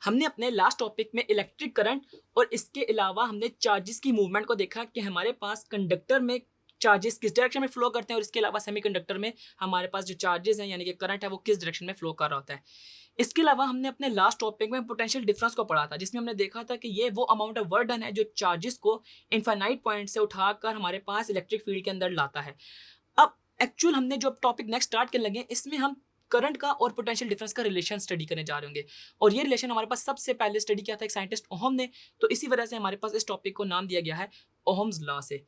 हमने अपने last topic में इलेक्ट्रिक करंट और इसके अलावा हमने चार्जेस की मूवमेंट को देखा कि हमारे पास कंडक्टर में चार्जेस किस डायरेक्शन में फ्लो करते हैं और इसके अलावा सेमीकंडक्टर में हमारे पास जो चार्जेस हैं यानी कि करंट है वो किस डायरेक्शन में फ्लो कर रहा होता है। इसके अलावा हमने अपने लास्ट टॉपिक में पोटेंशियल डिफरेंस को पढ़ा था, जिसमें हमने देखा था कि ये वो अमाउंट ऑफ वर्क डन है जो चार्जेस को इनफाइनाइट पॉइंट से उठाकर हमारे पास इलेक्ट्रिक फील्ड के अंदर लाता है। अब एक्चुअल हमने जो टॉपिक नेक्स्ट स्टार्ट करने लगे इसमें हम करंट का और पोटेंशियल डिफरेंस का रिलेशन स्टडी करने जा रहे होंगे। और ये रिलेशन हमारे पास सबसे पहले स्टडी किया था एक साइंटिस्ट ओहम ने, तो इसी वजह से हमारे पास इस टॉपिक को नाम दिया गया है ओहम्स लॉ से।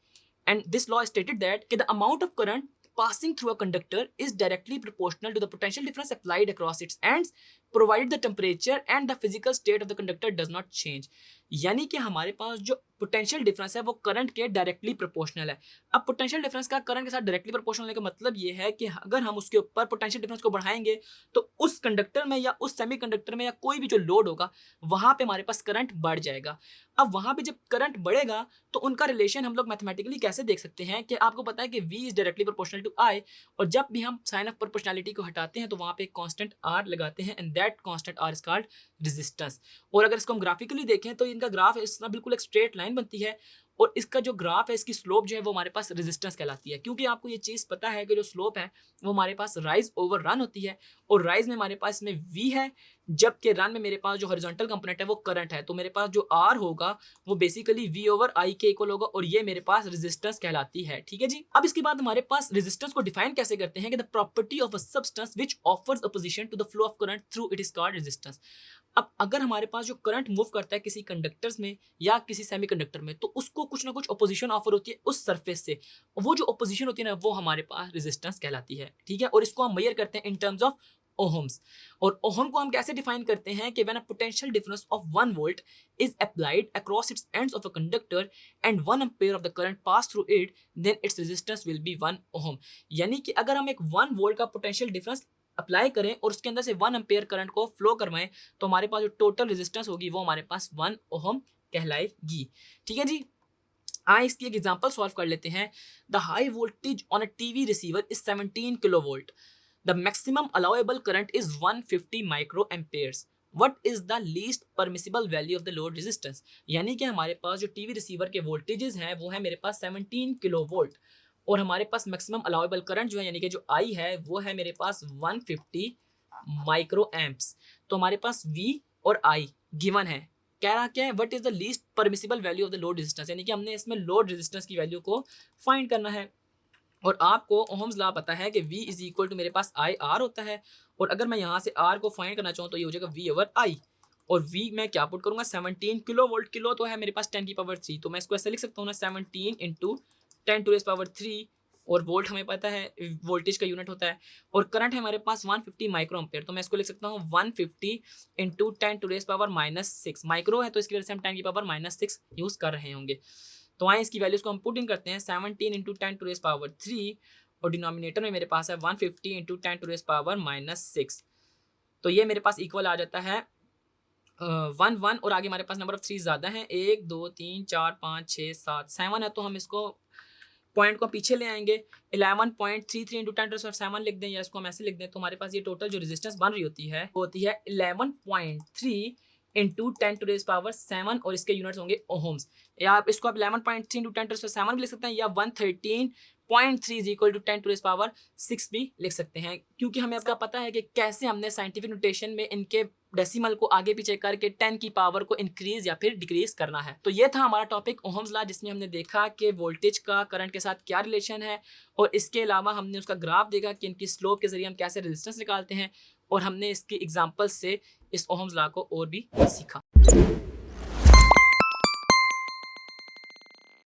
And this law stated that the amount of current passing through a conductor is directly proportional to the potential difference applied across its ends provided the temperature and the physical state of the conductor does not change। यानी कि हमारे पास जो potential difference है वो current के directly proportional है। अब potential difference का करंट के साथ डायरेक्टली प्रोपोर्शनल होने का मतलब ये है कि अगर हम उसके ऊपर पोटेंशियल डिफरेंस को बढ़ाएंगे तो उस कंडक्टर में या उस सेमीकंडक्टर में या कोई भी जो लोड होगा वहां पे हमारे पास करंट बढ़ जाएगा। अब वहां पे जब करंट बढ़ेगा तो उनका रिलेशन हम लोग मैथमेटिकली कैसे देख सकते हैं कि आपको पता है कि V is directly proportional to I, और जब भी हम साइन ऑफ प्रोपोर्शनैलिटी को हटाते हैं तो वहां पे एक कांस्टेंट R लगाते हैं and that constant R is called resistance. और अगर इसको हम ग्राफिकली देखें तो इनका ग्राफ इस तरह बिल्कुल एक स्ट्रेट लाइन बनती है और इसका जो ग्राफ है इसकी स्लोप जो है वो हमारे पास रेजिस्टेंस कहलाती है, क्योंकि आपको ये चीज़ पता है कि जो स्लोप है वो हमारे पास राइज ओवर रन होती है और राइज में हमारे पास में V है जबकि रन में मेरे पास जो हॉरिजॉन्टल कंपोनेंट है वो करंट है। तो मेरे पास जो R होगा वो बेसिकली V ओवर I के इक्वल होगा और ये मेरे पास रेजिस्टेंस कहलाती है। ठीक है जी। अब इसके बाद हमारे पास रेजिस्टेंस को डिफाइन कैसे करते हैं कि the property of a substance which offers opposition to the flow of current through it is called resistance. अब अगर हमारे पास जो करंट मूव करता है किसी कंडक्टर्स में या किसी सेमीकंडक्टर में तो उसको कुछ ना कुछ अपोजिशन ऑफर होती है उस सरफेस से, वो जो अपोजिशन होती है ना वो हमारे पास रेजिस्टेंस कहलाती है। ठीक है, और इसको हम मेजर करते हैं इन टर्म्स ऑफ ओहम्स। और ओहम को हम कैसे डिफाइन करते हैं कि when a potential difference of 1 volt is applied across its ends of a conductor and 1 ampere of the current pass through it then its resistance will be 1 ohm. यानी कि अगर हम एक 1 वोल्ट का पोटेंशियल डिफरेंस अप्लाई करें और उसके अंदर से 1 एम्पीयर करंट को फ्लो करवाएं तो हमारे पास जो टोटल रेजिस्टेंस होगी वो हमारे पास 1 ओहम कहलाएगी। ठीक है जी। आइए इसकी एक एग्जांपल सॉल्व कर लेते हैं। The high voltage on a TV receiver is 17 kilovolt. The maximum allowable current is 150 micro Ampere's. What is the least permissible value of the load resistance. यानी कि हमारे पास जो टीवी रिसीवर के वोल्टेजेस हैं वो है मेरे पास 17 किलोवोल्ट और हमारे पास मैक्सिमम अलाउएबल करंट जो है यानी कि जो I है वो है मेरे पास 150 माइक्रो एम्प्स। तो हमारे पास V और I गिवन है। कह रहा क्या है, what is the least permissible value of the load resistance, यानी कि हमने इसमें लोड रेजिस्टेंस की वैल्यू को फाइंड करना है। और आपको ओहम्स लॉ पता है कि V इज इक्वल टू मेरे पास I R होता है और अगर मैं यहाँ से R को फाइंड करना चाहूँ तो ये हो जाएगा V ओवर I और V मैं क्या पुट करूँगा 17 किलो वोल्ट। किलो तो है मेरे पास 10 की पावर 3, तो मैं इसको ऐसे लिख सकता हूँ ना 17 इंटू 10 टू रेज़ पावर 3 और वोल्ट हमें पता है वोल्टेज का यूनिट होता है और करंट है हमारे पास 150 माइक्रो एम्पेयर, तो मैं इसको लिख सकता हूँ 150 into 10 to raise power -6 micro है तो इसकी वजह से हम 10 की पावर -6 यूज़ कर रहे होंगे। तो आए इसकी वैल्यूज़ को हम पुट इन करते हैं 17 इंटू 10 टू रेज़ पावर 3 और डिनोमिनेटर में मेरे पास है 150 इंटू 10 टू रेज़ पावर -6, तो ये मेरे पास इक्वल आ जाता है 1 और आगे हमारे पास नंबर ऑफ 3 ज़्यादा हैं 1 2 3 4 5 6 7 7 है तो हम इसको पॉइंट को पीछे ले आएंगे 11.33 इंटू 10 टू पावर 7 लिख दें या इसको हम ऐसे लिख दें तो हमारे पास ये टोटल जो रेजिस्टेंस बन रही होती है वो होती है 11.3 इंटू 10 टू रेज़ पावर 7 और इसके यूनिट्स होंगे ओहम्स। या आप इसको आप 11.3 इंटू 10 टू रेज़ पावर 7 भी लिख सकते हैं या 113.3 is equal to 10 to raise power 6 भी लिख सकते हैं, क्योंकि हमें आपका पता है कि कैसे हमने साइंटिफिक नोटेशन में इनके डेसिमल को आगे पीछे करके 10 की पावर को इंक्रीज या फिर डिक्रीज करना है। तो ये था हमारा टॉपिक ओहम्स लॉ, जिसमें हमने देखा कि वोल्टेज का करंट के साथ क्या रिलेशन है और इसके अलावा हमने उसका ग्राफ देखा कि इनकी स्लोप के जरिए हम कैसे रेजिस्टेंस निकालते हैं और हमने इसकी एग्जांपल से इस ओहम्स लॉ को और भी सीखा।